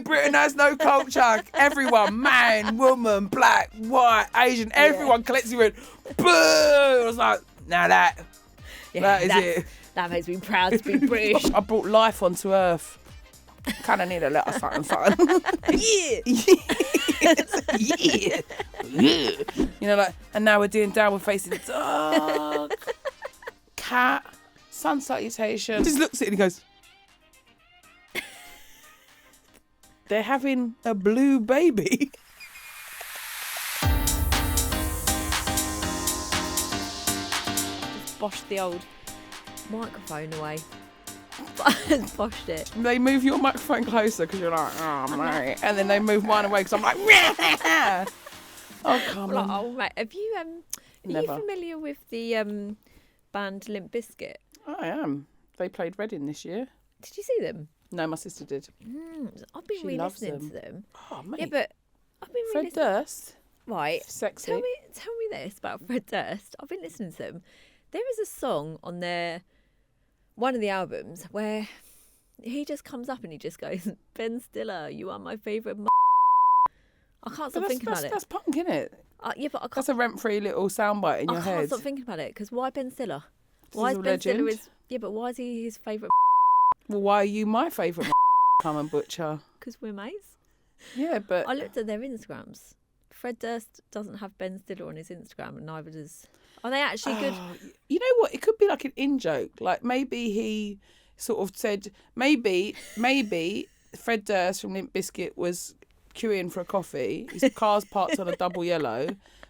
Britain has no culture. Everyone, man, woman, black, white, Asian, everyone collectively went, boo! I was like, now that is it. That makes me proud to be British. I brought life onto Earth. Kind of need a little something. Yeah. Yeah. You know, like, and now we're doing downward facing dog, cat, sun salutation. Just looks at it and he goes, they're having a blue baby. Just boshed the old microphone away. Boshed it. They move your microphone closer because you're like, oh, mate. And then they move mine away because I'm like, oh, Carmen. Like, oh, mate. Are you familiar with the band Limp Bizkit? I am. They played Reading this year. Did you see them? No, my sister did. I've been re-listening to them. Oh, mate. Yeah, but I've been Fred Durst. Right. Sexy. Tell me this about Fred Durst. I've been listening to them. There is a song on one of the albums where he just comes up and he just goes, Ben Stiller, you are my favourite I can't stop thinking about it. That's punk, isn't it? Yeah, but I can't. That's a rent-free little soundbite in your head. I can't stop thinking about it, because why Ben Stiller? Why is Ben Stiller Yeah, but why is he his favourite Well, why are you my favourite Carmen Butcher? Because we're mates. Yeah, but I looked at their Instagrams. Fred Durst doesn't have Ben Stiller on his Instagram, and neither does... Are they actually good? You know what? It could be like an in-joke. Like maybe he sort of said, maybe Fred Durst from Limp Bizkit was queuing for a coffee. His car's parked on a double yellow.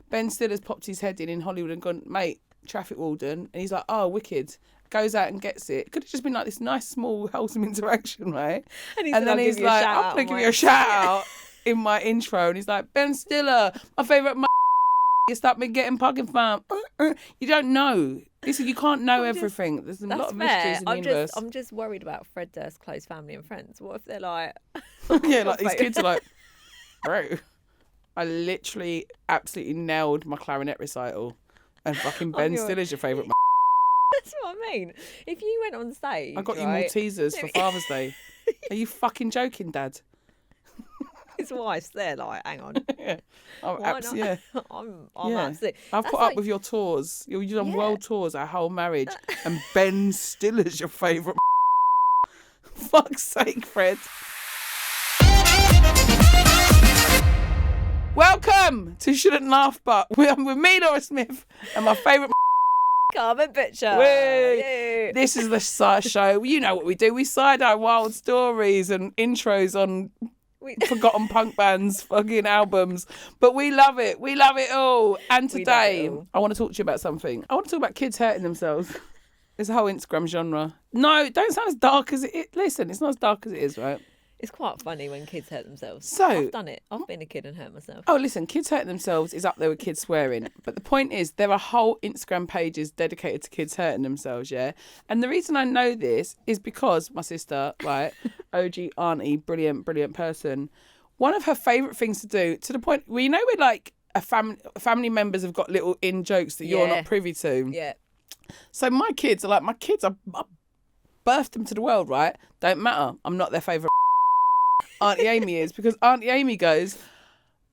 Ben Stiller's popped his head in Hollywood and gone, mate, traffic warden. And he's like, oh, wicked. Goes out and gets it. It could have just been like this nice, small, wholesome interaction, right? And then he's like, I'm going to give you a shout out in my intro. And he's like, Ben Stiller, my favourite you start me getting pugging fam. You don't know. Listen, you can't know everything. There's a lot of mysteries in the universe. I'm just worried about Fred Durst's close family and friends. What if they're like... Yeah, like these kids are like, bro, I literally absolutely nailed my clarinet recital. And fucking Ben Stiller's your favourite. That's what I mean. If you went on stage... I got you Maltesers for Father's Day. Are you fucking joking, Dad? His wife's there, like, hang on. Yeah. I'm absolutely... I've put up with your tours. You've done world tours, our whole marriage. And Ben Stiller's your favourite. Fuck's sake, Fred. Welcome to Shouldn't Laugh But. I'm with me, Laura Smyth, and my favourite Carmen Butcher. This is the show. You know what we do. We side our wild stories and intros on forgotten punk bands' fucking albums. But we love it. We love it all. And today, I want to talk to you about something. I want to talk about kids hurting themselves. It's a whole Instagram genre. No, don't sound as dark as it is. Listen, it's not as dark as it is, right? It's quite funny when kids hurt themselves. So I've done it. I've been a kid and hurt myself. Oh, listen, kids hurting themselves is up there with kids swearing. But the point is, there are whole Instagram pages dedicated to kids hurting themselves, yeah? And the reason I know this is because my sister, right, OG auntie, brilliant person, one of her favourite things to do, to the point where, you know, we're like, family members have got little in-jokes that you're not privy to. Yeah. So my kids, I birthed them to the world, right? Don't matter. I'm not their favourite. Auntie Amy is, because Auntie Amy goes,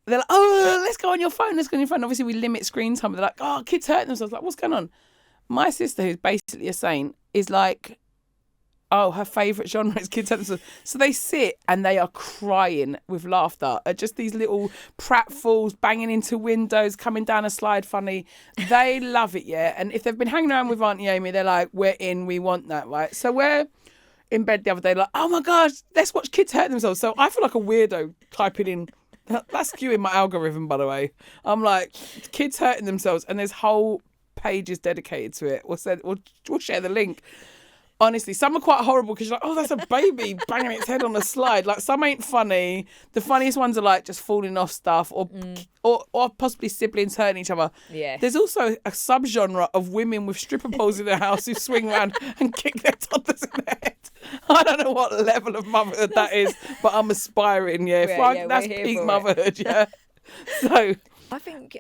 they're like, oh, let's go on your phone. Obviously, we limit screen time. They're like, oh, kids hurting themselves. Like, what's going on? My sister, who's basically a saint, is like, oh, her favourite genre is kids hurting themselves. So they sit and they are crying with laughter at just these little pratfalls banging into windows, coming down a slide funny. They love it, yeah. And if they've been hanging around with Auntie Amy, they're like, we're in, we want that, right? So we're in bed the other day, like, oh my gosh, let's watch kids hurt themselves. So I feel like a weirdo typing in. That's skewing my algorithm, by the way. I'm like, kids hurting themselves, and there's whole pages dedicated to it. We'll share the link. Honestly, some are quite horrible because you're like, oh, that's a baby banging its head on a slide. Like, some ain't funny. The funniest ones are like just falling off stuff or possibly siblings hurting each other. Yeah. There's also a subgenre of women with stripper poles in their house who swing around and kick their toddlers in the head. I don't know what level of motherhood that is, but I'm aspiring, that's peak motherhood, yeah. So I think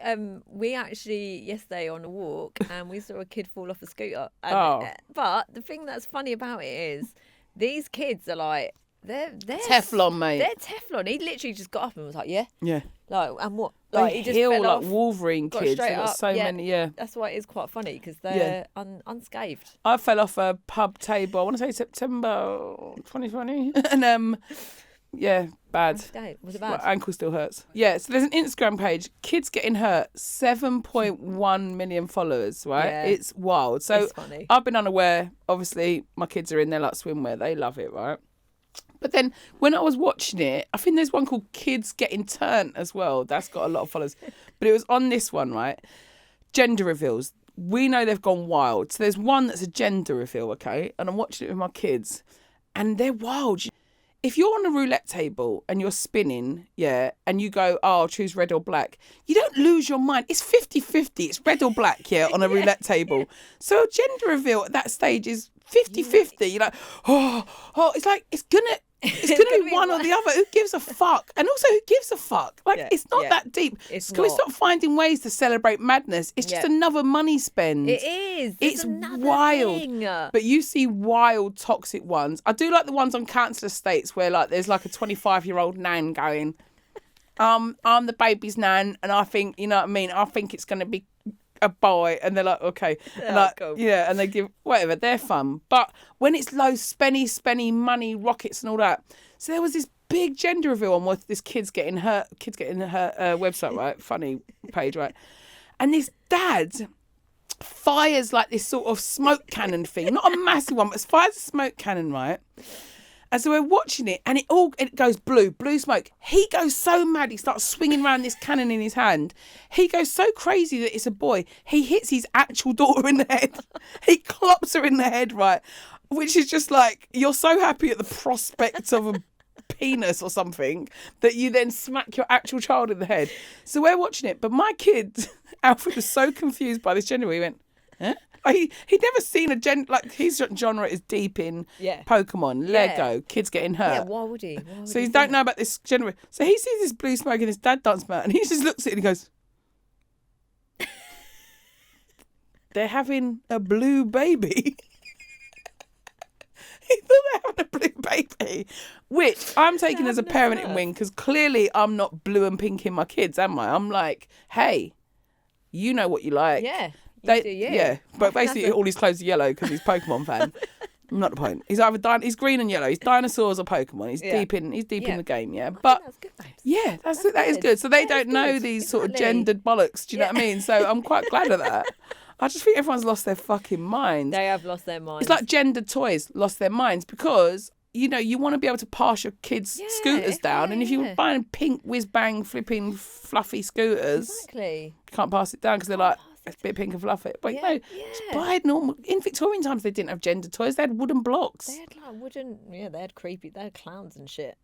we actually yesterday on a walk and we saw a kid fall off a scooter. But the thing that's funny about it is these kids are like they're Teflon, mate. They're Teflon. He literally just got up and was like, yeah. Yeah. Like, and what? Like, They he just heal fell like off, Wolverine got kids. straight They've got up. so many, That's why it is quite funny, because they're unscathed. I fell off a pub table, I want to say September 2020. And, yeah, bad. Was it bad? My ankle still hurts. Yeah, so there's an Instagram page, Kids Getting Hurt, 7.1 million followers, right? Yeah. It's wild. So It's funny. I've been unaware. Obviously, my kids are in there like swimwear. They love it, right? But then when I was watching it, I think there's one called Kids Getting Turned as well. That's got a lot of followers. But it was on this one, right? Gender reveals. We know they've gone wild. So there's one that's a gender reveal, okay? And I'm watching it with my kids. And they're wild. If you're on a roulette table and you're spinning, yeah, and you go, oh, I'll choose red or black, you don't lose your mind. It's 50-50. It's red or black, yeah, on a roulette table. So a gender reveal at that stage is 50-50. You're like, it's like, it's gonna be one or the other. Who gives a fuck? And also, who gives a fuck? Like, it's not that deep. Can we stop finding ways to celebrate madness? It's just another money spend. It is. It's wild. Thing. But you see wild, toxic ones. I do like the ones on council estates where, like, there's like a 25-year-old nan going, I'm the baby's nan, and I think, you know what I mean? I think it's going to be a boy, and they're like, okay, and like, cool. yeah, and they give whatever, they're fun. But when it's low spenny money, rockets and all that, so there was this big gender reveal on what this kids getting hurt website, right? Funny page, right? And this dad fires like this sort of smoke cannon thing, not a massive one, but fires a smoke cannon, right? And so we're watching it, and it goes blue smoke. He goes so mad, he starts swinging around this cannon in his hand. He goes so crazy that it's a boy. He hits his actual daughter in the head. He clops her in the head, right? Which is just like, you're so happy at the prospect of a penis or something that you then smack your actual child in the head. So we're watching it, but my kid, Alfred, was so confused by this gender. He went, huh? He'd never seen a like his genre is deep in Pokemon, Lego, kids getting hurt. Yeah, why would he? So he don't know about this genre. So he sees this blue smoke and his dad dancing about, and he just looks at it and he goes, they're having a blue baby. He thought they were having a blue baby, which I'm taking as a parenting wing, because clearly I'm not blue and pink in my kids, am I? I'm like, hey, you know what you like. Yeah. But basically all his clothes are yellow because he's a Pokemon fan. Not the point. He's either he's green and yellow. He's dinosaurs or Pokemon. He's deep in the game. Yeah, but that's good, babes. Yeah, that is good. So they don't know these sort of gendered bollocks. Do you know what I mean? So I'm quite glad of that. I just think everyone's lost their fucking minds. They have lost their minds. It's like gendered toys lost their minds because, you know, you want to be able to pass your kids' scooters down, and if you're buying pink whiz bang flipping fluffy scooters, exactly, you can't pass it down because they're like, it's a bit pink and fluffy. But no, just buy normal. In Victorian times, they didn't have gender toys. They had wooden blocks. They had like wooden. Yeah, they had creepy. They had clowns and shit.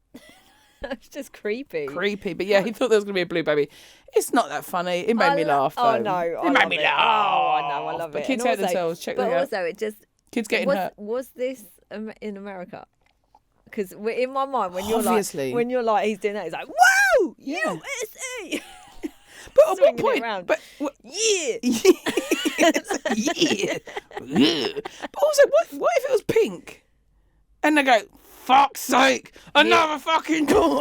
It's just creepy. Creepy, but yeah, he thought there was going to be a blue baby. It's not that funny. It made me laugh, though. Oh no, it made me laugh. Oh, I know, I love it. But kids hurt themselves. Check that out. But also, it just kids getting hurt. Was this in America? Because in my mind, when you're obviously like, he's doing that, he's like, whoa, USA. But at what point? But yeah. Yeah. But also, what if it was pink? And they go, fuck's sake, another fucking door.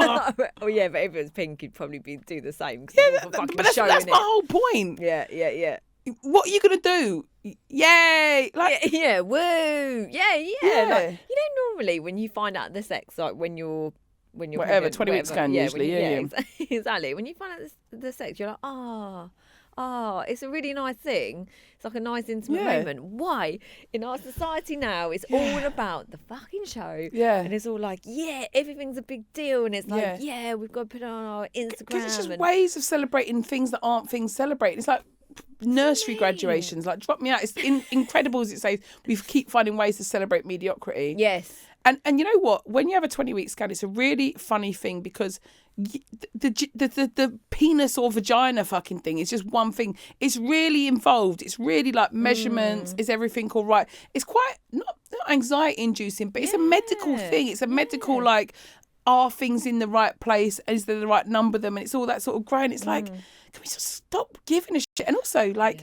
Oh yeah, but if it was pink, you'd probably do the same. Yeah, but that's my whole point. Yeah. What are you gonna do? Yay! Like woo! Yeah. Like, you know, normally when you find out the sex, like when you're whatever, pregnant, 20 weeks scan usually, exactly. When you find out the sex, you're like, it's a really nice thing. It's like a nice intimate moment. Why? In our society now, it's all about the fucking show. Yeah. And it's all like, everything's a big deal. And it's like, we've got to put it on our Instagram. Because it's just ways of celebrating things that aren't things celebrated. It's like nursery graduations. Like, drop me out. It's Incredibles, it says, we keep finding ways to celebrate mediocrity. Yes. And you know what? When you have a 20-week scan, it's a really funny thing because the penis or vagina fucking thing is just one thing. It's really involved. It's really like measurements. Is everything all right? It's quite not anxiety inducing, but it's a medical thing. It's a medical like, are things in the right place? Is there the right number of them? And it's all that sort of growing. It's like, can we just stop giving a shit? And also like,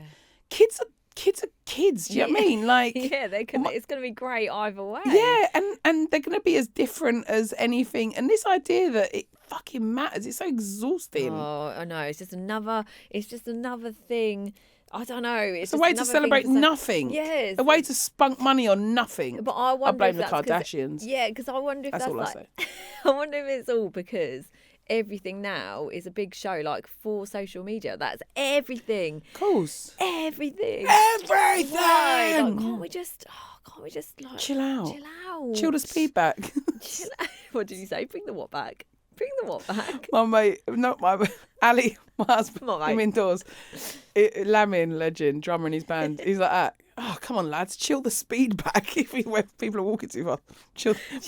kids kids are kids. Do you know what I mean? Like, yeah, it's going to be great either way. Yeah, and they're going to be as different as anything. And this idea that it fucking matters, it's so exhausting. Oh, I know. It's just another thing. I don't know. It's a way to celebrate nothing. Yes. A way to spunk money on nothing. But I wonder blame if the that's Kardashians. Yeah, because I wonder if that's all I like... say. I wonder if it's all because everything now is a big show, like, for social media. That's everything. Of course. Everything. Everything! Like, can't we just like... Chill out. Chill out. Chill the speed back. Chill out. What did you say? Bring the what back? Bring the what back? My mate, not my Ali, my husband, What, mate? him indoors. Lamin, legend, drummer in his band. He's like that. Oh, come on, lads, chill the speed back. When people are walking too fast,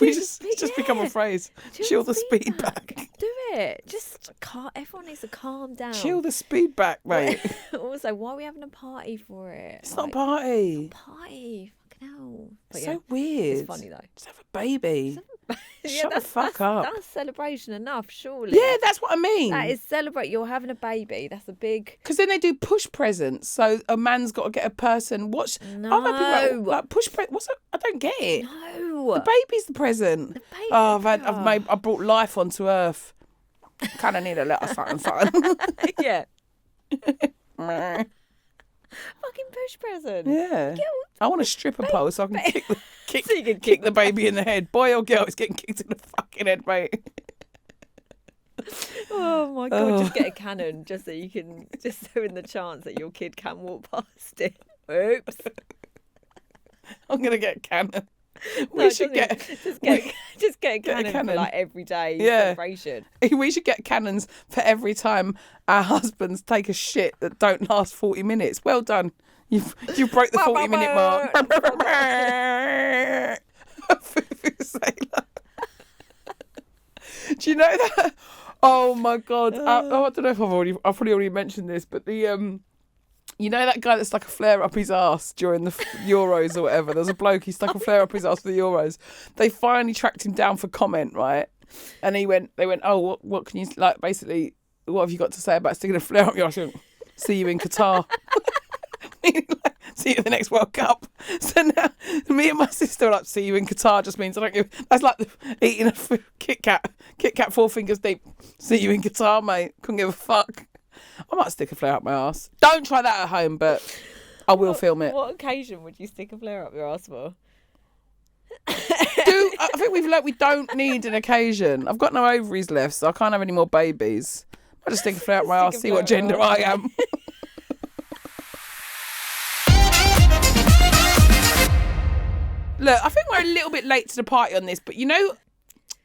it's just become a phrase. Chill the speed back. Do it. Just everyone needs to calm down. Chill the speed back, mate. Also, why are we having a party for it? It's not a party. Party. Fucking hell. But So weird. It's funny though. Just have a baby. Shut the fuck up. That's celebration enough, surely. Yeah, that's what I mean. That is celebrate. You're having a baby. That's a big. Because then they do push presents. So a man's got to get a person. No. I've had people like push present. What's that? I don't get it. No. The baby's the present. The baby. Oh, I brought life onto earth. Kind of need a little something. Yeah. Fucking push present. Yeah. I want a stripper pole so I can kick the baby in the head. Boy or girl, it's getting kicked in the fucking head, mate. Oh my God, just get a cannon just so you can, just so in the chance that your kid can walk past it. Oops. I'm going to get a cannon. Just get a cannon for like everyday celebration. We should get cannons for every time our husbands take a shit that don't last 40 minutes. Well done. You broke the 40-minute mark. Do you know that? Oh my God. I don't know if I've probably already mentioned this, but the you know that guy that stuck a flare up his ass during the Euros or whatever? There was a bloke, he stuck a flare up his ass for the Euros. They finally tracked him down for comment, right? And they went, oh, what can you, like, basically, what have you got to say about sticking a flare up your ass? See you in Qatar. See you in the next World Cup. So now, me and my sister are like, see you in Qatar just means I don't give, that's like eating a Kit Kat 4 fingers deep. See you in Qatar, mate. Couldn't give a fuck. I might stick a flare up my ass. Don't try that at home, but I will film it. What occasion would you stick a flare up your ass for? I think we've learnt we don't need an occasion. I've got no ovaries left, so I can't have any more babies. I'll just stick a flare up my ass, see what gender I am. Look, I think we're a little bit late to the party on this, but you know,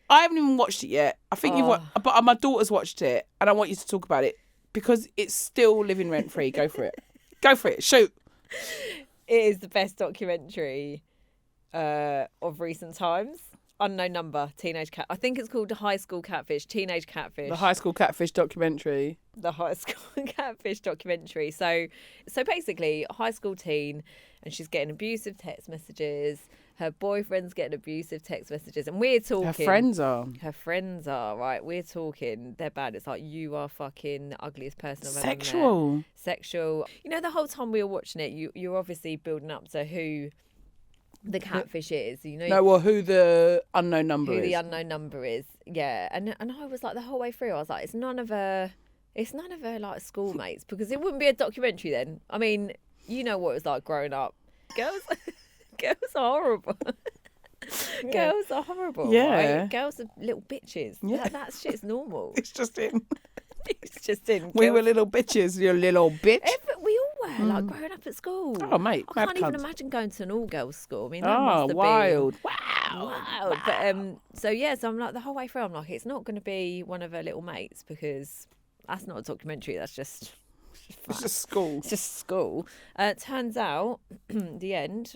I haven't even watched it yet. I think you've watched, but my daughter's watched it, and I want you to talk about it because it's still living rent free. Go for it. Go for it. Shoot. It is the best documentary of recent times. Unknown Number, Teenage Cat. I think it's called the High School Catfish, Teenage Catfish. The High School Catfish documentary. The High School Catfish documentary. So basically, a high school teen, and she's getting abusive text messages. Her boyfriend's getting abusive text messages, and we're talking. Her friends are. Her friends are, right? We're talking. They're bad. It's like, you are fucking the ugliest person I've ever met. Sexual. You know, the whole time we were watching it, you're obviously building up to who the catfish is. You know. No, well, who the unknown number is. Who the unknown number is. Yeah, and I was like, the whole way through, I was like, it's none of her like schoolmates, because it wouldn't be a documentary then. I mean, you know what it was like growing up. Girls are horrible. Yeah. Girls are horrible. Yeah. Right? Girls are little bitches. Yeah. That shit's normal. It's just in. It's just in. We were little bitches, you little bitch. We all were, like, growing up at school. Oh, mate. I can't even imagine going to an all-girls school. I mean, that Oh, must have wild. been wild. But so I'm like, the whole way through, I'm like, it's not going to be one of her little mates, because that's not a documentary. That's just It's just school. It's just school. Turns out, the end.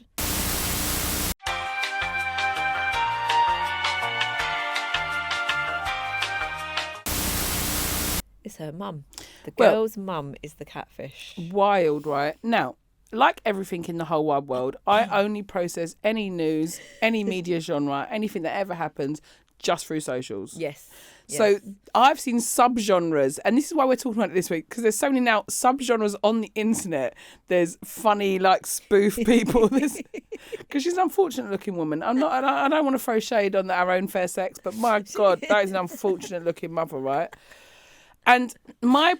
It's her mum. The girl's mum is the catfish. Wild, right? Now, like everything in the whole wide world, I only process any news, any media genre, anything that ever happens just through socials. Yes. So Yes. I've seen subgenres, and this is why we're talking about it this week, because there's so many now subgenres on the internet. There's funny, like, spoof people. Because she's an unfortunate looking woman. I don't want to throw shade on our own fair sex, but my God, that is an unfortunate looking mother, right? And my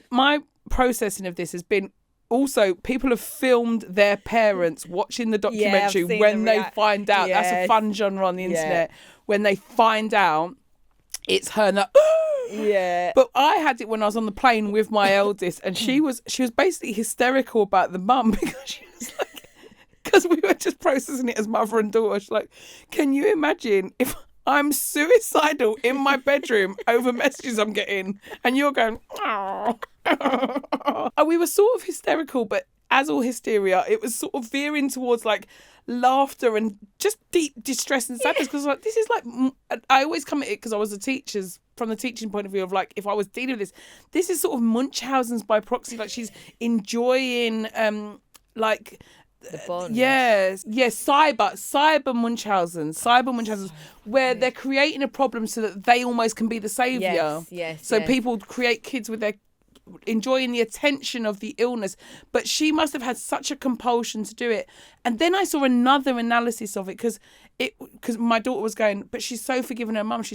processing of this has been, also, people have filmed their parents watching the documentary I've seen when the they find out. That's a Yes. fun genre on the internet. When they find out it's her. Yeah. But I had it when I was on the plane with my eldest, and she was basically hysterical about the mum, because she was like, because we were just processing it as mother and daughter. She's like, can you imagine if I'm suicidal in my bedroom over messages I'm getting, and you're going, oh. And we were sort of hysterical, but as all hysteria, it was sort of veering towards like laughter and just deep distress and sadness, because like, this is like, I always come at it because I was from the teaching point of view of like, if I was dealing with this is sort of Munchausen's by proxy. Like, she's enjoying like The bond. cyber Munchausen's, where they're creating a problem so that they almost can be the saviour. So people create kids with their enjoying the attention of the illness, but she must have had such a compulsion to do it. And then I saw another analysis of it, because my daughter was going, but she's so forgiving her mum,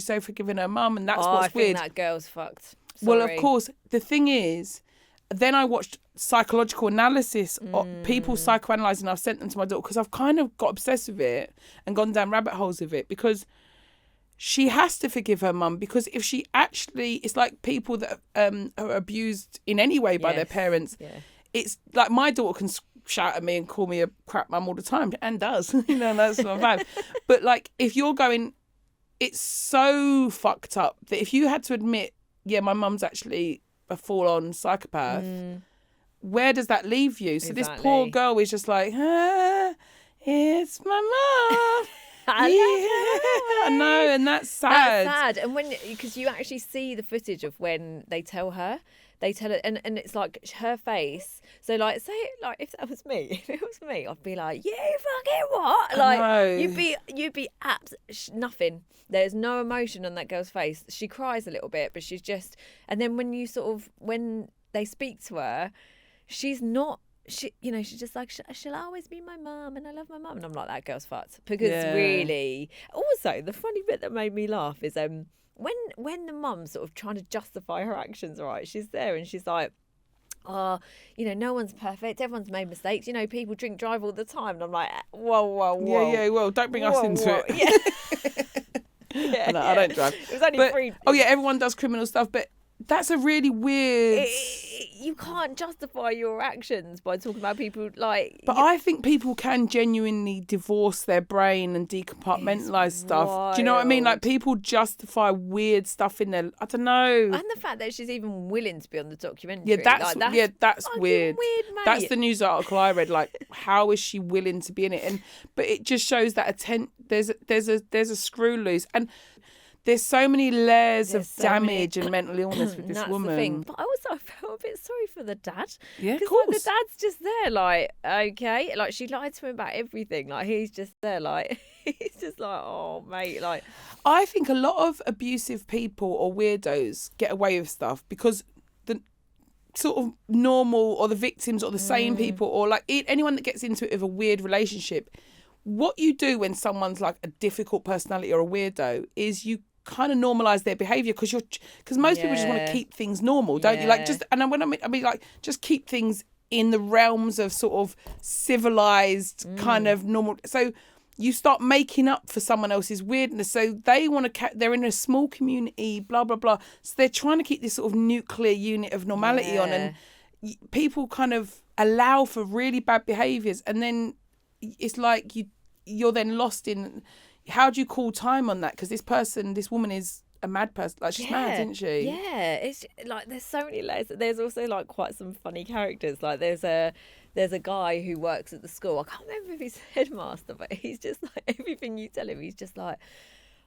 and that's what's weird. I think that girl's fucked. Well, of course, the thing is, then I watched psychological analysis of people psychoanalyzing. I've sent them to my daughter because I've kind of got obsessed with it and gone down rabbit holes with it, because she has to forgive her mum, because if she actually, it's like people that are abused in any way by their parents. It's like my daughter can shout at me and call me a crap mum all the time, and does. That's not bad. But like, if you're going, it's so fucked up that if you had to admit, yeah, my mum's actually a full-on psychopath, where does that leave you? So this poor girl is just like, it's my mum. I know, and that's sad. That's sad. And because you actually see the footage of when they tell her, and it's like her face. So like, say like, if it was me, I'd be like, you fucking what? Like, you'd be nothing. There's no emotion on that girl's face. She cries a little bit, but she's just. And then when they speak to her, she's not. She's just like, she'll always be my mum, and I love my mum. And I'm like, that girl's fucked. Because really, also the funny bit that made me laugh is when the mum's sort of trying to justify her actions, right? She's there and she's like, oh, no one's perfect. Everyone's made mistakes. People drink, drive all the time. And I'm like, whoa. Yeah, well, don't bring us into it. Yeah. I don't drive. It was only free. Oh yeah, everyone does criminal stuff, but that's a really weird. You can't justify your actions by talking about people like. But I think people can genuinely divorce their brain and decompartmentalize stuff. Do you know what I mean? Like, people justify weird stuff in their. I don't know. And the fact that she's even willing to be on the documentary. Yeah, that's weird. Mate. That's the news article I read. Like, how is she willing to be in it? But it just shows that there's a screw loose, and there's so many layers of damage and mental illness with this woman. The thing. But I also felt a bit sorry for the dad. Yeah, of course. Like, the dad's just there, like, okay. Like, she lied to him about everything. Like, he's just there, like, he's just like, oh, mate. Like, I think a lot of abusive people or weirdos get away with stuff because the sort of normal or the victims or the sane people or like anyone that gets into it with a weird relationship, what you do when someone's like a difficult personality or a weirdo is you kind of normalize their behavior because most people just want to keep things normal, don't you? Like, just, and when I mean like, just keep things in the realms of sort of civilized kind of normal. So you start making up for someone else's weirdness. So they want to they're in a small community, blah blah blah, so they're trying to keep this sort of nuclear unit of normality on, and people kind of allow for really bad behaviors, and then it's like you're then lost in, how do you call time on that? Because this woman is a mad person. Like, she's mad, isn't she? Yeah, it's like there's so many layers. There's also like quite some funny characters. Like there's a guy who works at the school. I can't remember if he's headmaster, but he's just like, everything you tell him, he's just like,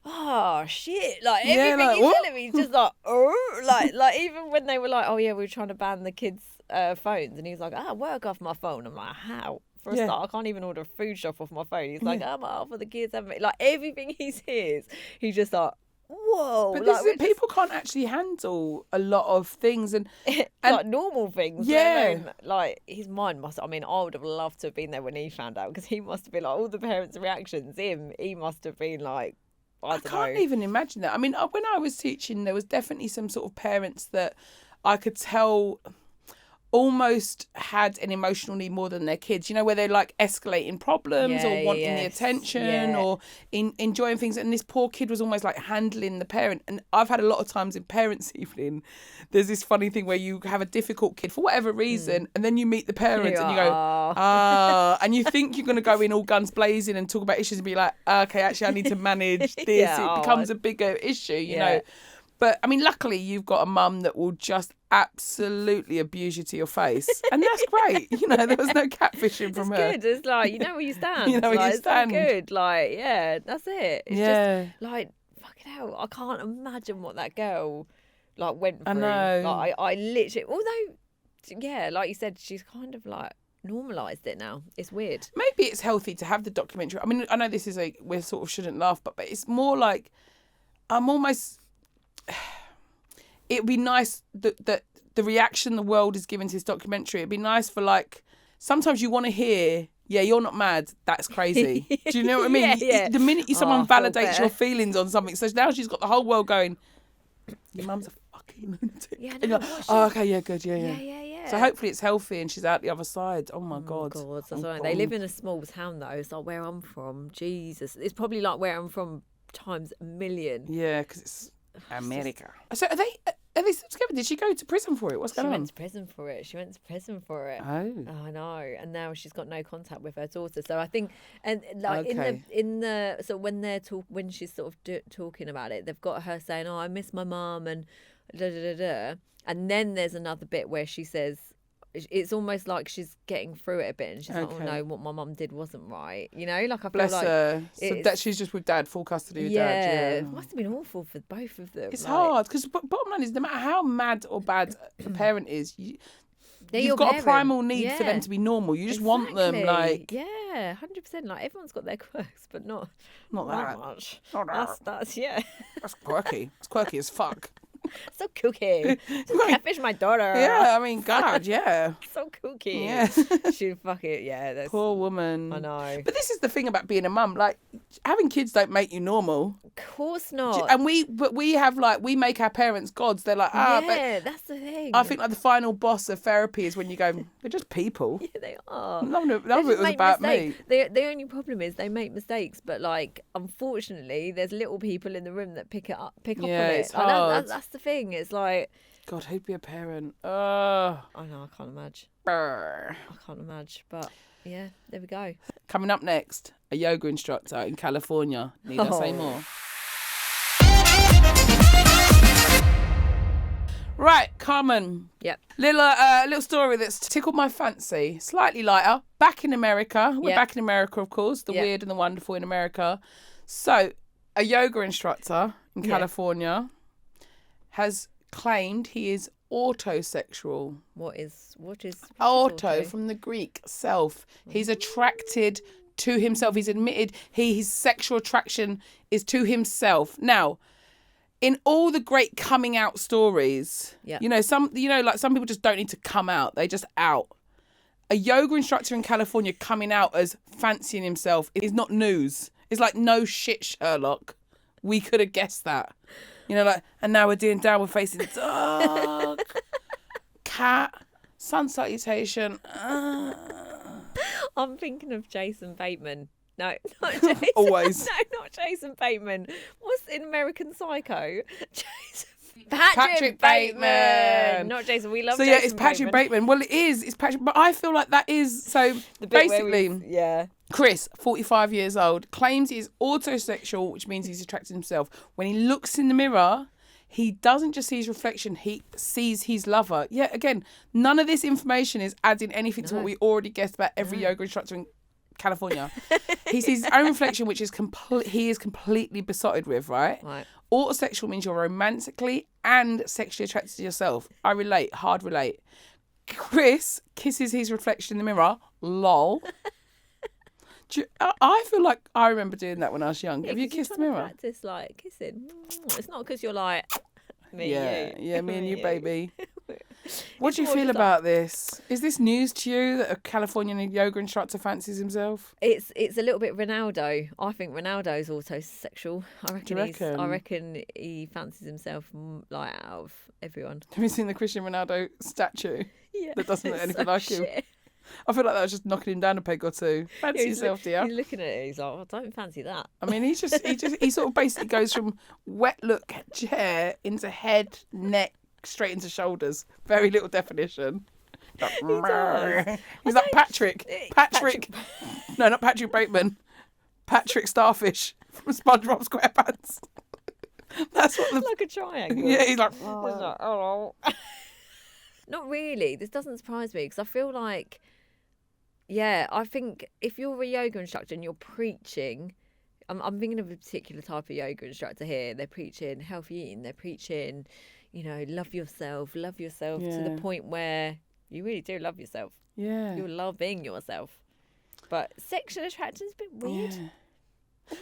oh shit. Like everything you tell him, he's just like, oh, like even when they were like, oh yeah, we were trying to ban the kids' phones, and he was like, work off my phone. I'm like, how? For a start, I can't even order a food shop off my phone. He's like, I'm out for the kids. Like, everything he hears, he's just like, whoa. But Like, this is it, people can't actually handle a lot of things, and like normal things. Yeah. let alone, like his mind must. I mean, I would have loved to have been there when he found out, because he must have been like all the parents' reactions. He must have been like, I can't even imagine that. I mean, when I was teaching, there was definitely some sort of parents that I could tell almost had an emotional need more than their kids, you know, where they're like escalating problems or wanting the attention or enjoying things. And this poor kid was almost like handling the parent. And I've had a lot of times in parents' evening, there's this funny thing where you have a difficult kid for whatever reason, and then you meet the parents and you go, and you think you're going to go in all guns blazing and talk about issues and be like, okay, actually I need to manage this. It becomes a bigger issue, you know. But, I mean, luckily you've got a mum that will just absolutely abuse you to your face. And that's great. You know, there was no catfishing from her. It's good. It's like, you know where you stand. You know where you stand. It's good. Like, yeah, that's it. It's just, like, fucking hell, I can't imagine what that girl, like, went through. I know. Like, I literally, although, yeah, like you said, she's kind of, like, normalised it now. It's weird. Maybe it's healthy to have the documentary. I mean, I know this is we sort of shouldn't laugh, but it's more like, I'm almost... It'd be nice that the reaction the world is giving to this documentary. It'd be nice for, like, sometimes you want to hear, yeah, you're not mad, that's crazy. Do you know what I mean? Yeah. The minute someone validates your feelings on something, so now she's got the whole world going, your mum's a fucking lunatic. Yeah, and you're like, okay, yeah, good, yeah. So hopefully it's healthy and she's out the other side. Oh my God. That's right. They live in a small town though. It's like where I'm from. Jesus, it's probably like where I'm from times a million. Yeah, because it's America. So are they still together? Did she go to prison for it? What's going on? She went to prison for it. Oh, I know. And now she's got no contact with her daughter. So I think, and like so when she's sort of talking about it, they've got her saying, "Oh, I miss my mum," and da da da da. And then there's another bit where she says, it's almost like she's getting through it a bit, and she's like, "Oh no, what my mum did wasn't right." You know, like I feel bless like her. So that she's just with dad, full custody of dad. Yeah, it must have been awful for both of them. It's hard because bottom line is, no matter how mad or bad a parent is, you've got a primal need for them to be normal. You just want them, like 100%. Like everyone's got their quirks, but not that much. Not That's That's quirky. It's quirky as fuck. So kooky. Just catfish my daughter. Yeah, I mean, God, yeah. So kooky. Yeah. She fucking, that's... Poor woman. I know. But this is the thing about being a mum. Like, having kids don't make you normal. Of course not. And we have, like, we make our parents gods. They're like, but that's the thing. I think, like, the final boss of therapy is when you go, they're just people. Yeah, they are. None of it was about me. The only problem is they make mistakes, but, like, unfortunately, there's little people in the room that pick up on it. It's hard. That's the thing. It's like, God, who'd be a parent? I know, I can't imagine. Brr. I can't imagine, but yeah, there we go. Coming up next, a yoga instructor in California. Need I say more? Right, Carmen. Yep. Little story that's tickled my fancy. Slightly lighter. Back in America. We're back in America, of course. The weird and the wonderful in America. So, a yoga instructor in California has claimed he is autosexual. What is auto from the Greek self. He's attracted to himself. He's admitted his sexual attraction is to himself. Now, in all the great coming out stories, some people just don't need to come out. They just out. A yoga instructor in California coming out as fancying himself is not news. It's like, no shit, Sherlock. We could have guessed that. You know, like, and now we're doing downward facing dog, cat, sun salutation. I'm thinking of Jason Bateman. No, not Jason. Always. No, not Jason Bateman. What's in American Psycho? Patrick Bateman. Not Jason. We love. So Jason it's Patrick Bateman. Well, it is. It's Patrick, but I feel like that is so. Basically, Chris, 45 years old, claims he's autosexual, which means he's attracted to himself. When he looks in the mirror, he doesn't just see his reflection, he sees his lover. Yeah, again, none of this information is adding anything to what we already guessed about every yoga instructor in California. He sees his own reflection, which is he is completely besotted with, right? Autosexual means you're romantically and sexually attracted to yourself. I relate, hard relate. Chris kisses his reflection in the mirror, lol. I feel like I remember doing that when I was young. Have you 'cause you're kissed the trying to mirror? practice like kissing. It's not because you're like me Yeah, and you. yeah, me and you, baby. What It's do you more feel just about this? Is this news to you that a Californian yoga instructor fancies himself? It's a little bit Ronaldo. I think Ronaldo's autosexual. I reckon, reckon? I reckon he fancies himself like out of everyone. Have you seen the Cristiano Ronaldo statue Yeah, that doesn't look it's anything so like him? shit. I feel like that was just knocking him down a peg or two. Fancy He's yourself, dear. He's looking at it. He's like, I don't fancy that. I mean, he sort of basically goes from wet look chair into head, neck, straight into shoulders. Very little definition. Like, does. he's like Patrick. No, not Patrick Bateman. Patrick Starfish from SpongeBob SquarePants. That's what Like a triangle. Yeah, he's like. Oh. Not really. This doesn't surprise me because I feel like, I think if you're a yoga instructor and you're preaching, I'm thinking of a particular type of yoga instructor here. They're preaching healthy eating. They're preaching, love yourself to the point where you really do love yourself. Yeah. You're loving yourself. But sexual attraction's a bit weird. Yeah.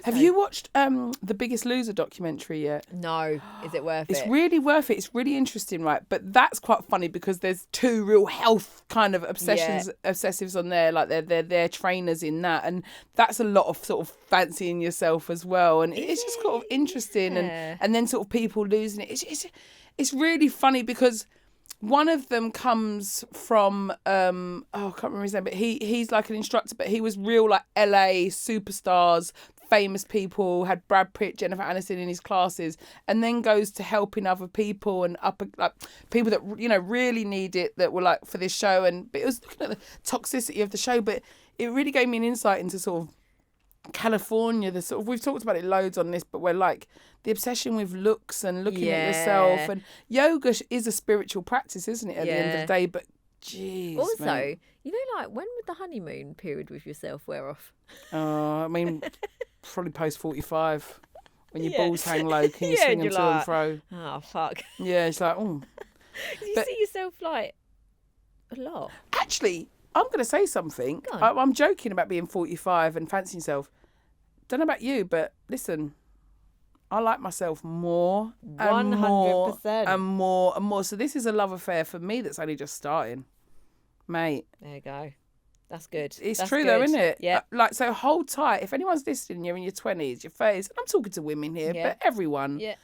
Have you watched the Biggest Loser documentary yet? No. Is it worth it? It's really worth it. It's really interesting, right? But that's quite funny because there's two real health kind of obsessives on there. Like they're trainers in that, and that's a lot of sort of fancying yourself as well. And it's just sort of interesting, and then sort of people losing it. It's really funny because one of them comes from I can't remember his name, but he's like an instructor, but he was real like LA superstars, famous people, had Brad Pitt, Jennifer Aniston in his classes, and then goes to helping other people and like people that really need it, that were like for this show. And but it was looking at the toxicity of the show, but it really gave me an insight into sort of California, the sort of, we've talked about it loads on this, but we're like the obsession with looks and looking at yourself, and yoga is a spiritual practice, isn't it, at the end of the day? But geez, also, mate. like when would the honeymoon period with yourself wear off? I mean, probably post 45 when your balls hang low, can you swing them to and fro? Oh fuck. Yeah, it's like, oh. Do you see yourself like a lot? Actually, I'm going to say something. Go on. I'm joking about being 45 and fancying yourself. Don't know about you, but listen, I like myself more and 100%. and more and more. So this is a love affair for me that's only just starting, mate. There you go. That's good. It's true though, isn't it? Yeah. Like, so hold tight. If anyone's listening, you're in your 20s, your 30s, and I'm talking to women here, but everyone. Yeah.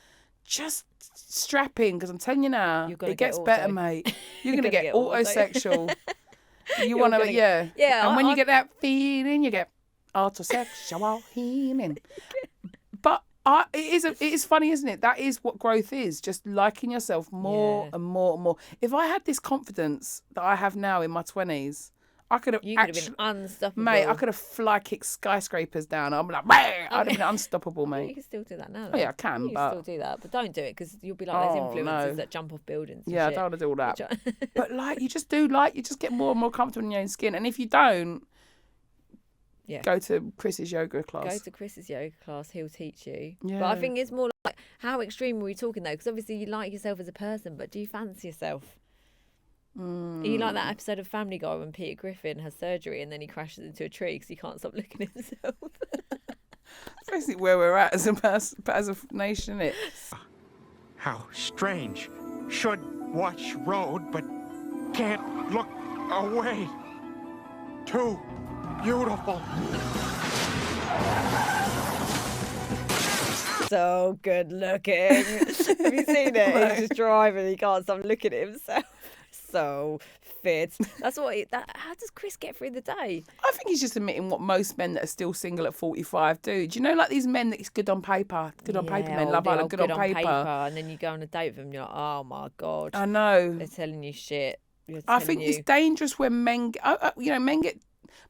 Just strap in, because I'm telling you now, it gets auto. better, mate. You're going to get autosexual. You want to, Yeah. And when you get that feeling, you get autosexual healing. But it is funny, isn't it? That is what growth is, just liking yourself more and more and more. If I had this confidence that I have now in my 20s, I could have been unstoppable. Mate, I could have fly kicked skyscrapers down. I'm like, I'd have been unstoppable, mate. You can still do that now. Oh, yeah, I can, you but... still do that, but don't do it because you'll be like those influencers that jump off buildings. And yeah, shit. I don't want to do all that. But like, you just get more and more comfortable in your own skin. And if you don't, go to Chris's yoga class. Go to Chris's yoga class. He'll teach you. Yeah. But I think it's more like, how extreme are we talking though? Because obviously you like yourself as a person, but do you fancy yourself? Are you like that episode of Family Guy when Peter Griffin has surgery and then he crashes into a tree because he can't stop looking at himself? That's basically where we're at as a nation, isn't it? How strange. Should watch road, but can't look away. Too beautiful. So good looking. Have you seen it? He's just driving. He can't stop looking at himself. So fit. That's what. How does Chris get through the day? I think he's just admitting what most men that are still single at 45 do. Do you know, like these men that it's good on paper, men, Love Island, good on paper. And then you go on a date with them, and you're like, oh my god. I know. They're telling you shit. I think it's dangerous when men get.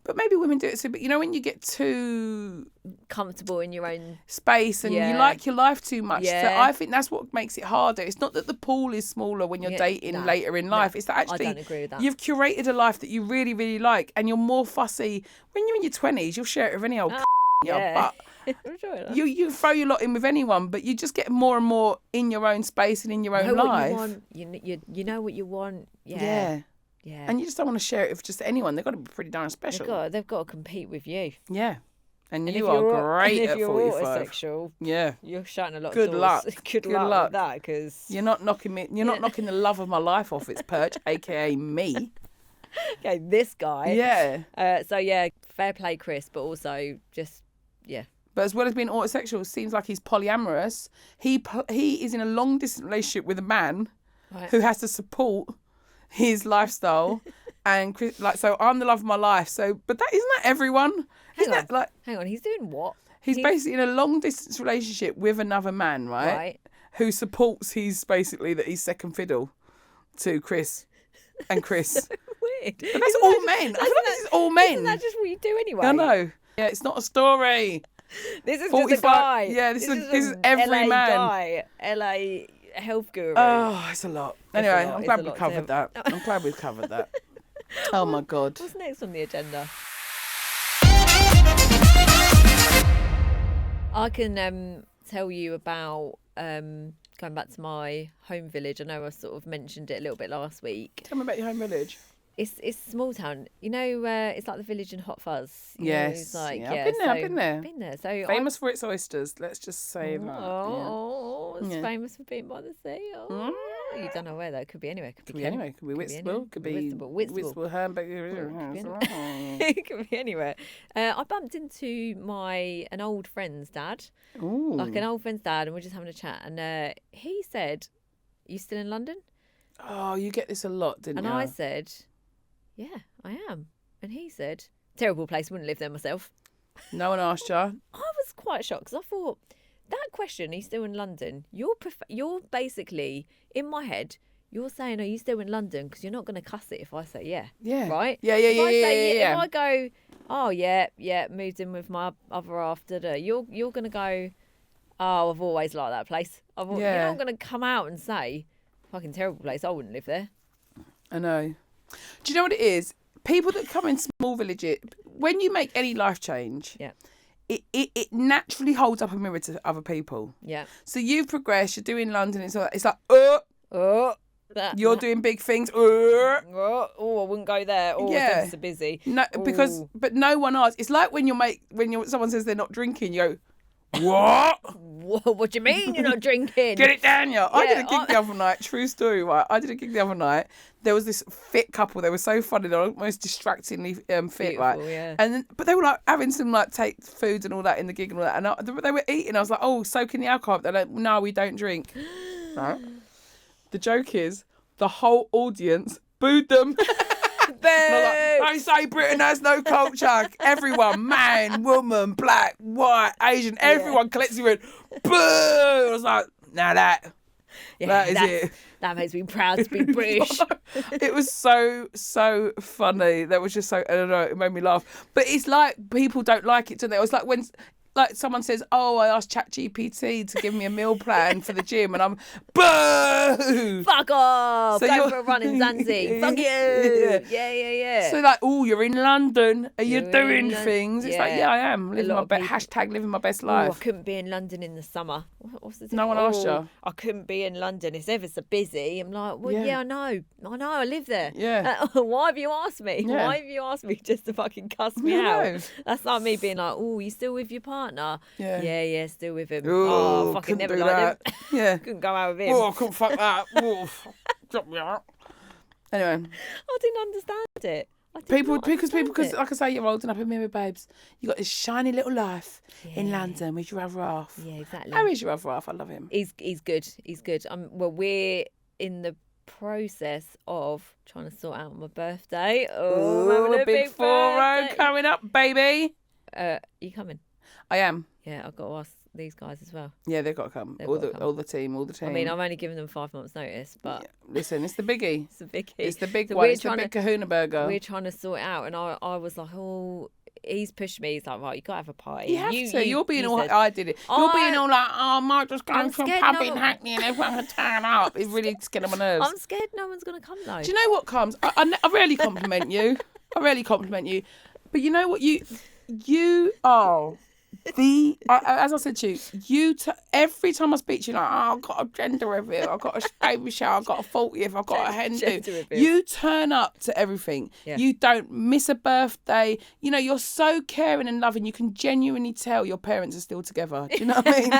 But maybe women do it too. But when you get too comfortable in your own space and you like your life too much, so I think that's what makes it harder. It's not that the pool is smaller when you're dating later in life. It's that actually I don't agree with that. You've curated a life that you really, really like, and you're more fussy when you're in your 20s. You'll share it with any old but you throw your lot in with anyone, but you just get more and more in your own space and in your own life. You know what you want. Yeah. Yeah. And you just don't want to share it with just anyone. They've got to be pretty darn special. They've got to compete with you. Yeah. And And you if are you're- great and at if 45. you're autosexual, Yeah. you're shutting a lot Good of doors. luck. Good luck with that, because You're not knocking me. You're not knocking the love of my life off its perch, aka me. okay, this guy. Yeah. So yeah, fair play, Chris, but also just But as well as being autosexual, seems like he's polyamorous. He is in a long distance relationship with a man right. who has to support his lifestyle. And so I'm the love of my life. So, but that isn't that everyone? Hang on, he's doing what? He's basically in a long distance relationship with another man, right? Right. Who supports basically that he's second fiddle to Chris and Chris. Weird. But that's all men. I feel like this is all men. Isn't that just what you do anyway? I know. Yeah, it's not a story. This is 45 just a guy. Yeah, this is every LA man. guy. LA health guru. Oh, it's a lot. Anyway, lot. I'm It's glad a we lot to covered him. that. I'm glad we've covered that. Oh my God. What's next on the agenda? I can tell you about going back to my home village. I know I sort of mentioned it a little bit last week. Tell me about your home village. It's a small town. You know, it's like the village in Hot Fuzz. You know, Yes. it's like, Yeah, I've been there. Been there. So Famous for its oysters. Let's just say that. Oh, it's Yeah. famous for being by the sea. Oh, you don't know where though. Could be anywhere. Could be anywhere. Could be Whitstable. Could be Whitstable. Hamburger. It could be anywhere. I bumped into an old friend's dad, Ooh. like an old friend's dad, and we're just having a chat. And he said, "You still in London?" Oh, you get this a lot, didn't And you? I said, "Yeah, I am." And he said, "Terrible place. Wouldn't live there myself." No one asked you. I was quite shocked because I thought that question, "Are you still in London?" You're basically in my head. You're saying, "Are you still in London?" Because you're not going to cuss it if I say yeah. Yeah. Right? Yeah. If I say, if I go, "Oh yeah, moved in with my other half," you're going to go, "Oh, I've always liked that place." You're not going to come out and say, "Fucking terrible place. I wouldn't live there." I know. Do you know what it is? People that come in small villages, when you make any life change, Yeah. it naturally holds up a mirror to other people. Yeah. So you've progressed, you're doing London, it's like, Oh. you're doing big things. Oh, I wouldn't go there. Oh, Yeah. things are busy. No, because, Ooh. but no one asks. It's like when someone says they're not drinking, you go, what? What do you mean you're not drinking? Get it down, yeah. I did a Yeah, gig the other night. True story, right? I did a gig the other night. There was this fit couple. They were so funny. They were almost distractingly fit, Beautiful, right? yeah. But they were like having some like take food and all that in the gig and all that. And they were eating. I was like, oh, soaking the alcohol. They're like, no, we don't drink. Right? The joke is the whole audience booed them. And I was like, don't say Britain has no culture. Everyone, man, woman, black, white, Asian, everyone collectively went, boo! I was like, now that is it. That makes me proud to be British. It was so funny. That was just so, I don't know, it made me laugh. But it's like people don't like it, do they? It was like when like someone says, oh, I asked ChatGPT to give me a meal plan for the gym, and I'm, boo! Fuck off! So Go you're- for a run in Zanzi. Fuck you! Yeah. So like, oh, you're in London. Are you You're doing in Lon- things? It's like, Yeah. yeah, I am. Living lot my of best. people- Hashtag living my best Oh, life. I couldn't be in London in the summer. What's the No one difference? asked you? I couldn't be in London. It's ever so busy. I'm like, well, Yeah. yeah, I know. I live there. Yeah. Why have you asked me? Yeah. Why have you asked me just to fucking cuss me I out? know. That's like me being like, oh, you still with your partner? Yeah. Yeah, still with him. Ooh, Oh, fucking couldn't never do liked that. him. Yeah. Couldn't go out with him. Oh, I couldn't fuck that. Oof. Drop me out. Anyway, I didn't understand it. because it. like I say, you're old enough in mirror, babes. You got this shiny little life in Yeah. London with your other half. Yeah, exactly. How is your other half? I love him. He's good. He's good. Well, we're in the process of trying to sort out my birthday. Oh, I'm having a a big 4-0 birthday. coming up, baby. You coming? I am. Yeah, I've got to ask these guys as well. Yeah, they've got to come. They've All got to the come. all the team. I mean, I'm only giving them 5 months' notice, but Yeah. Listen, it's the biggie. it's a biggie. It's the big So one. we're It's the trying big to- kahuna burger. We're trying to sort it out, and I was like, oh, he's pushed me. He's like, right, you got to have a party. You have to. You're being all. said- I did it. You're being I- all like, oh, I might just go I'm to a scared pub no in one- Hackney and everyone can turn up. It really getting on my nerves. I'm scared no one's going to come, though. Do you know what comes? I rarely compliment you. I rarely compliment you. But you know what? You are as I said to you, every time I speak to you, like, oh, I've got a gender reveal, I've got a baby shower, I've got a 40th, I've got a hen do. You turn up to everything. Yeah. You don't miss a birthday. You know, you're so caring and loving. You can genuinely tell your parents are still together. Do you know what I mean?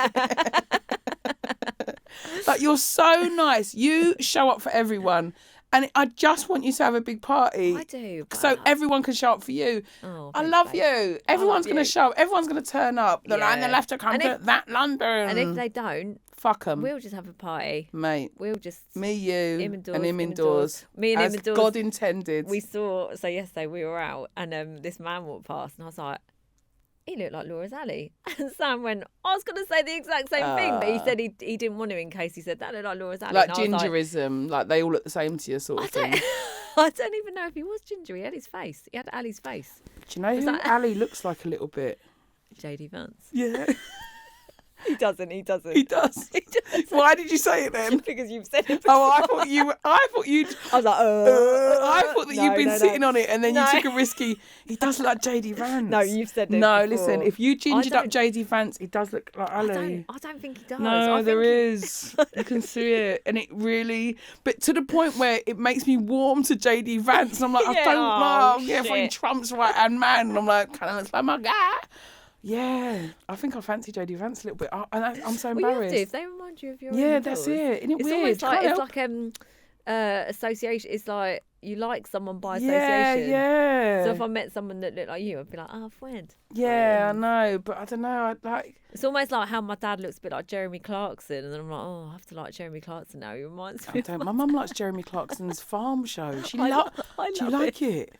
Like, you're so nice. You show up for everyone. And I just want you to have a big party. I do. So everyone can show up for you. Oh, I love you. Everyone's going to show up. Everyone's going to turn up. The line they'll have to come to that London. And if they don't, fuck them. We'll just have a party. Mate. We'll just... Me, you, him indoors, and him indoors. Me and him as indoors. God intended. We saw... So yesterday we were out and this man walked past and I was like, he looked like Laura's Ali. And Sam went, I was going to say the exact same thing, but he said he didn't want to in case he said, that looked like Laura's Ali. Like gingerism, like they all look the same to you sort of thing. I don't even know if he was ginger. He had his face. He had Ali's face. Do you know who Ali looks like a little bit? JD Vance. Yeah. He doesn't. He does. Why did you say it then? Because you've said it before. Oh, I thought you'd... I was like, I thought that you'd been sitting on it and then you took a risky... He does look like JD Vance. No, you've said it No, before. Listen, if you gingered up JD Vance, he does look like Ali. I don't think he does. No, there is. You can see it. And it really... But to the point where it makes me warm to JD Vance. And I'm like, I don't know. Yeah, fucking Trump's right-hand man. And I'm like, kind of looks like my guy. Yeah, I think I fancy JD Vance a little bit. I'm so embarrassed. Well, you have to, if they remind you of your yeah, that's it. Isn't it it's weird? Almost like, it's like association. It's like you like someone by association. Yeah. So if I met someone that looked like you, I'd be like, oh, friend. Yeah, I know, but I don't know. I'd like. It's almost like how my dad looks a bit like Jeremy Clarkson, and then I'm like, oh, I have to like Jeremy Clarkson now. He reminds me. My mum likes Jeremy Clarkson's farm show. Do you like it?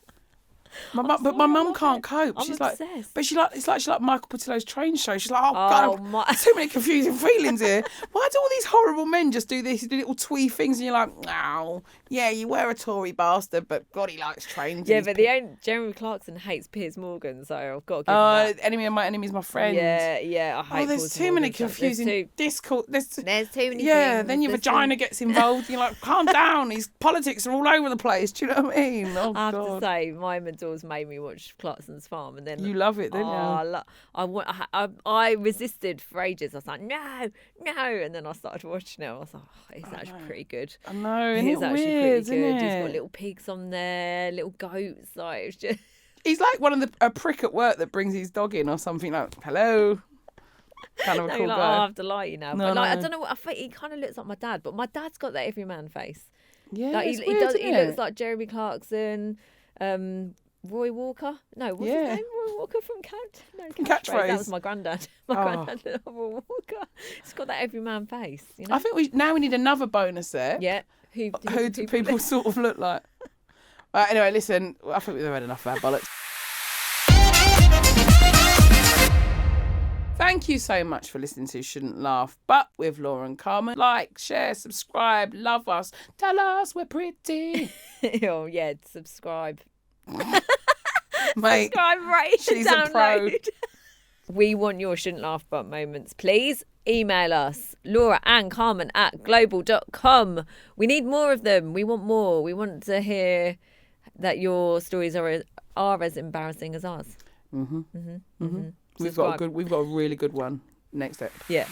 My mum can't cope. I'm She's obsessed. But she like Michael Portillo's train show. She's like, oh God, too many confusing feelings here. Why do all these horrible men just do this? Do little twee things, and you're like, oh, yeah, you were a Tory bastard, but God, he likes trains. Yeah, but Jeremy Clarkson hates Piers Morgan, so I've got to give him that. Enemy of my enemy is my friend. Yeah, I hate. There's too many confusing discourse. There's too many things. Yeah, then your vagina gets involved. You're like, calm down. These politics are all over the place. Do you know what I mean? Oh, I have to say, my mentors made me watch Clarkson's Farm, and then you love it, didn't you? I resisted for ages. I was like, no, and then I started watching it. I was like, oh, it's actually pretty good. I know, it's actually weird, pretty good. Isn't it? He's got little pigs on there, little goats. Like it's just. He's like a prick at work that brings his dog in or something. Like, hello. Kind of a cool like, guy. Oh, I have to like you now. No, but I don't know. I think he kind of looks like my dad, but my dad's got that everyman face. Yeah, like, it's weird, he looks like Jeremy Clarkson. Roy Walker? No, what's his name? Roy Walker from Catchphrase. That was my granddad. Roy Walker. He's got that everyman face. You know? I think we need another bonus there. Yeah. Who do people sort of look like? Anyway, listen. I think we've had enough of our bollocks. Thank you so much for listening to Shouldn't Laugh, but with Laura and Carmen. Like, share, subscribe, love us, tell us we're pretty. Oh yeah, subscribe. Mate, subscribe, rate, she's download. a pro. We want your Shouldn't Laugh But moments. Please email us, Laura and Carmen at global.com. We need more of them. We want more. We want to hear that your stories are as embarrassing as ours. We've got a really good one next step. Yeah.